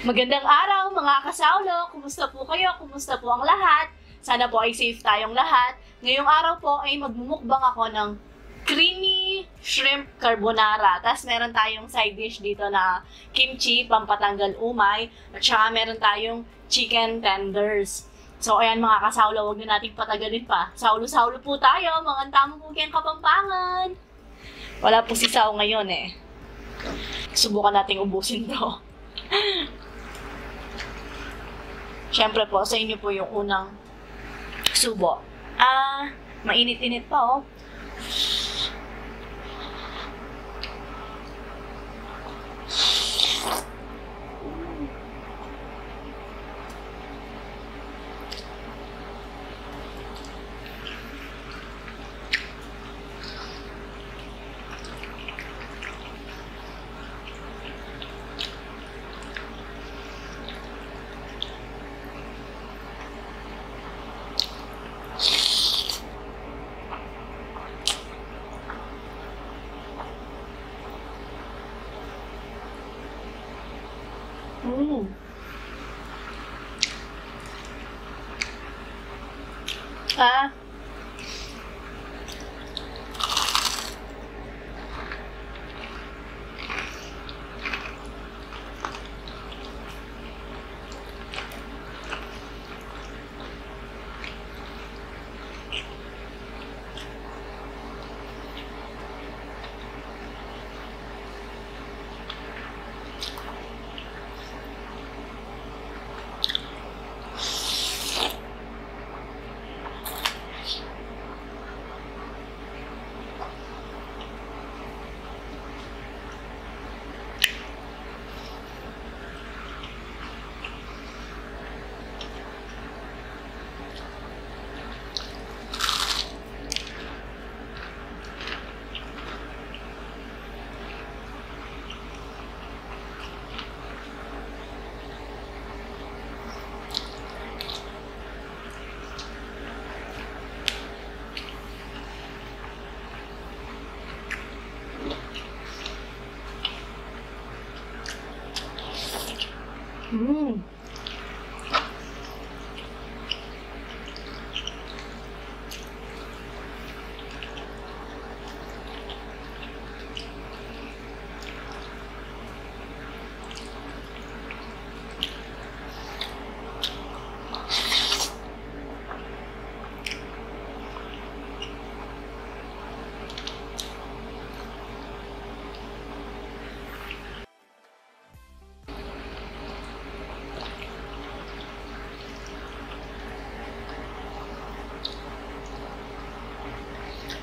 Magandang araw mga kasaulo! Kumusta po kayo? Kumusta po ang lahat? Sana po ay safe tayong lahat. Ngayong araw po ay magmumukbang ako ng creamy shrimp carbonara. Tapos meron tayong side dish dito na kimchi, pampatanggal umay. At saka meron tayong chicken tenders. So ayan mga kasaulo, huwag na nating patagalin pa. Saulo-saulo po tayo, mga tamo po kayang Kapampangan. Wala po si Sao ngayon eh. Subukan nating ubusin to. Siyempre po, sa inyo po yung unang subo. Mainit-init pa oh. Ah.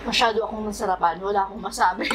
Masyado akong nasarapan. Wala akong masabi.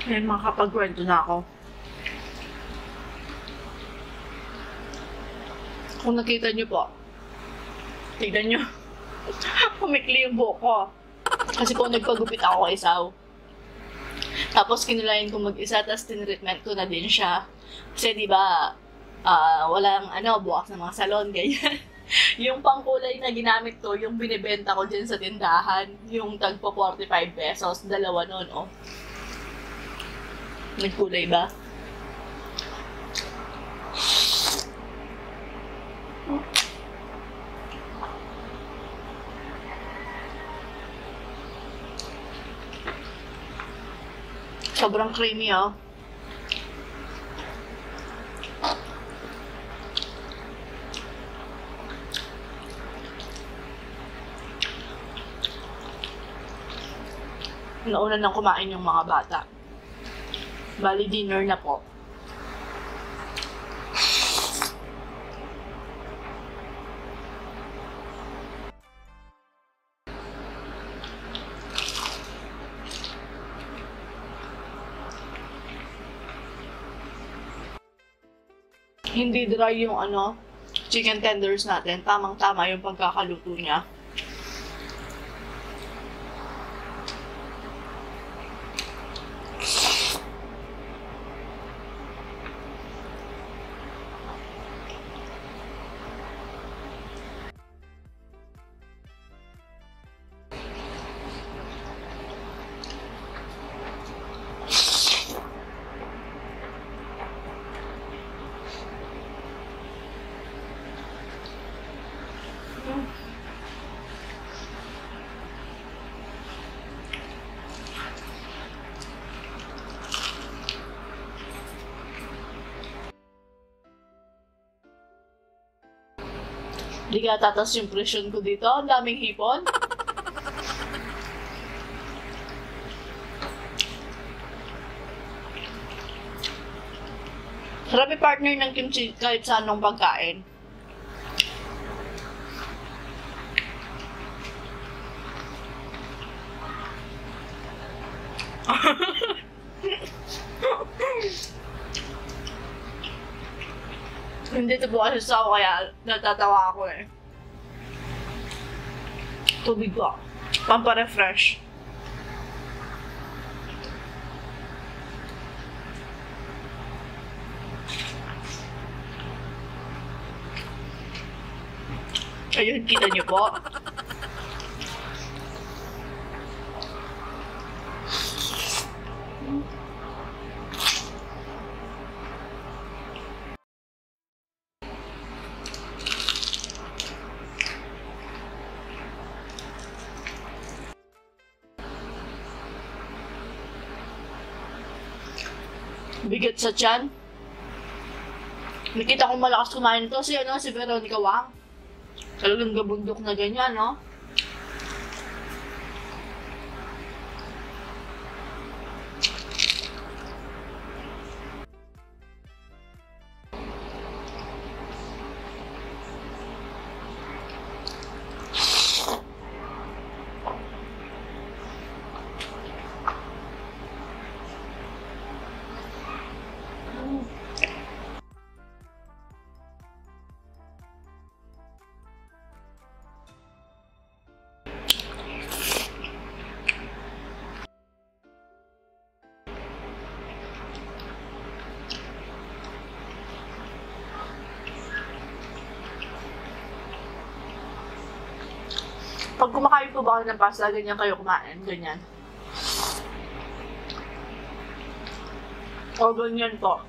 Ngayon makakapagkwento na ako. Kung nakita niyo po, tignan niyo. Pumikli yung buhok ko. Kasi po nagpagupit ako kay Sao. Tapos kinulayan ko mag-isa, tapos tinreatment ko na din siya. Kasi diba, walang bukas ng mga salon, ganyan. Yung pangkulay na ginamit ko, yung binibenta ko dyan sa tindahan, yung tagpo 45 pesos, dalawa nun, oh. Nagkulay ba? Sobrang creamy, oh. Nauna nang kumain yung mga bata. Bali, dinner na po. Hindi dry yung chicken tenders natin. Tamang-tama yung pagkakaluto niya. Hindi ka tatas yung presyon ko dito. Ang daming hipon. Sarap partner ng kimchi kahit sa anong pagkain. Hindi ito po kasi sa ako kaya natatawa ako eh. Tubig ko. Pampa-refresh. Ayun, kita niyo po. Bigat sa tiyan. Nakita kong malakas kumain ito si Veronica Wang. Talagang gabundok na ganyan, no? Pag kumakain po ba kayo ng pasta, ganyan kayo kumain? Ganyan. O ganyan po.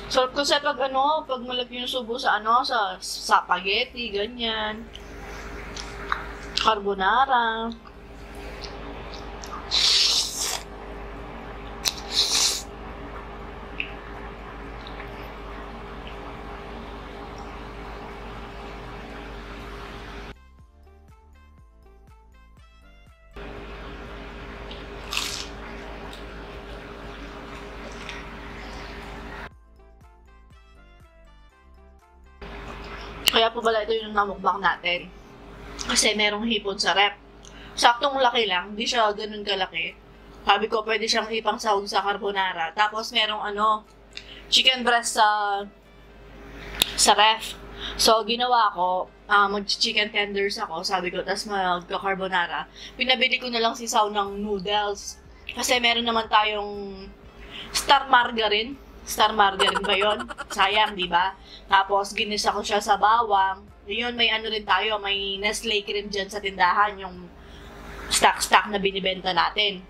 Sarap kasi pag pag malaki yung subo sa sa spaghetti, ganyan. Carbonara. Kaya po pala ito yung namukbang natin. Kasi merong hipon sa rep. Saktong laki lang, hindi siya ganun kalaki. Sabi ko, pwede siyang ipang sahog sa carbonara. Tapos merong chicken breast sa ref. So, ginawa ko, mag-chicken tenders ako, sabi ko, tapos mag-carbonara. Pinabili ko na lang sisaw ng noodles. Kasi meron naman tayong star margarine. Star margarine ba yun? Sayang, di ba? Tapos, ginisa ko siya sa bawang. Yun, may rin tayo, may Nestle cream dyan sa tindahan, yung stock na binibenta natin.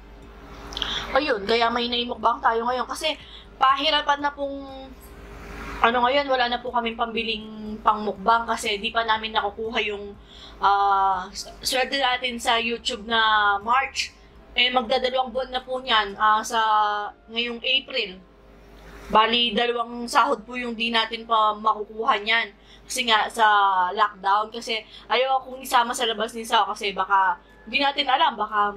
Ayun, kaya may naimukbang tayo ngayon. Kasi, pahirapan na pong Ngayon, wala na po kaming pambiling pangmukbang kasi di pa namin nakukuha yung swerte natin sa YouTube na March. Magdadalawang buwan na po niyan sa ngayong April. Bali, 2 sahod po yung di natin pa makukuha niyan. Kasi nga, sa lockdown. Kasi ayaw akong isama sa labas ni Sao kasi baka, di natin alam, baka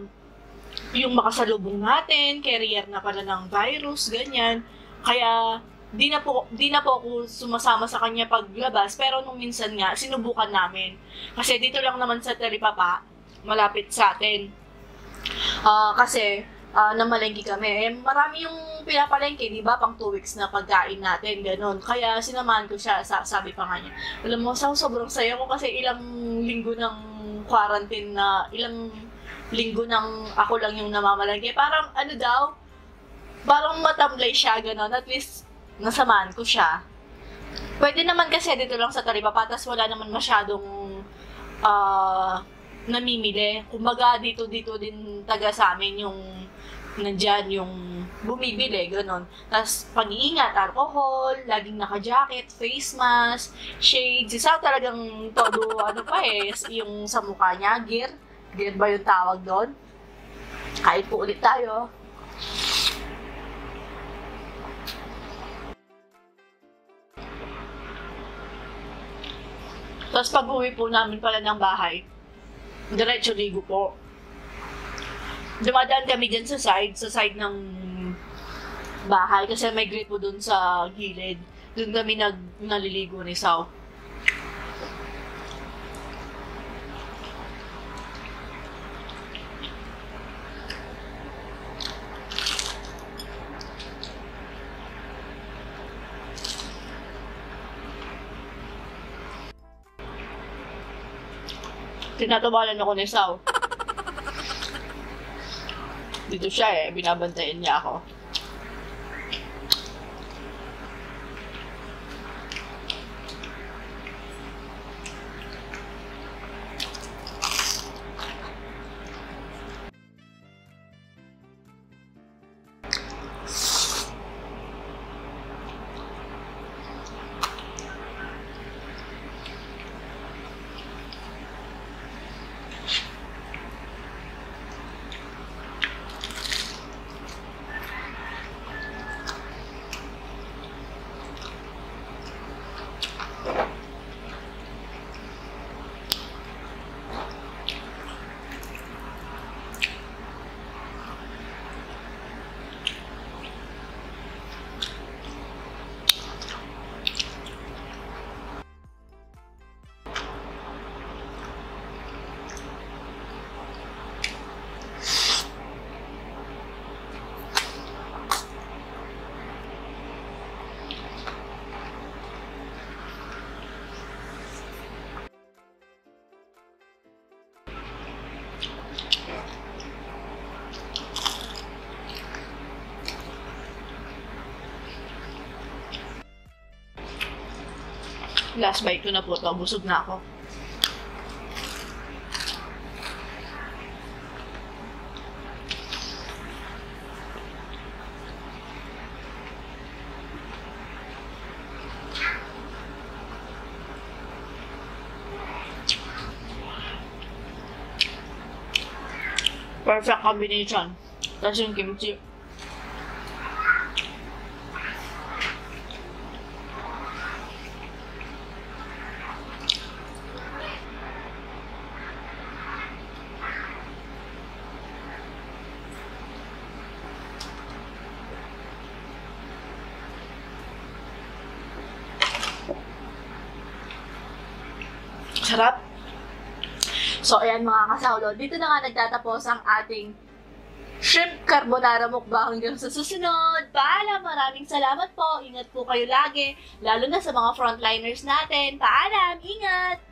yung makasalubong natin, carrier na pala ng virus, ganyan. Kaya, di na po ako sumasama sa kanya paglabas. Pero nung minsan nga, sinubukan namin. Kasi dito lang naman sa Talipapa, malapit sa atin. Kasi, namalengke kami. Marami yung pinapalengke, di ba? Pang 2 weeks na pagkain natin, ganun. Kaya sinamahan ko siya, sabi pa nga niya. Alam mo, sobrang saya ko kasi ilang linggo ng quarantine na, ilang linggo ng ako lang yung namamalengke. Parang parang matamlay siya, ganun. At least, nasamahan ko siya. Pwede naman kasi dito lang sa Talipapa, tas wala naman masyadong namimili. Kumbaga, dito din taga sa amin yung nandyan yung bumibili, gano'n. Tapos, pag-iingat, alcohol, laging naka-jacket, face mask, shades. Isa talagang todo, yung sa mukha niya, gear. Gear ba yung tawag doon? Kahit po ulit tayo. Tapos, pag-uwi po namin pala ng bahay, diretso ligo po. Dumadaan kami dyan sa side ng bahay kasi may gripo dun sa gilid. Dun kami naliligo ni Sao. Tinatawanan ako ni Sao. Dito siya binabantayan niya ako. Last bite ko na po ito. Busog na ako. Perfect combination. Tapos yung kimchi. Sarap. So, ayan mga kasawlo. Dito na nga nagtatapos ang ating shrimp carbonara mukbang hanggang sa susunod. Paalam! Maraming salamat po. Ingat po kayo lagi. Lalo na sa mga frontliners natin. Paalam! Ingat!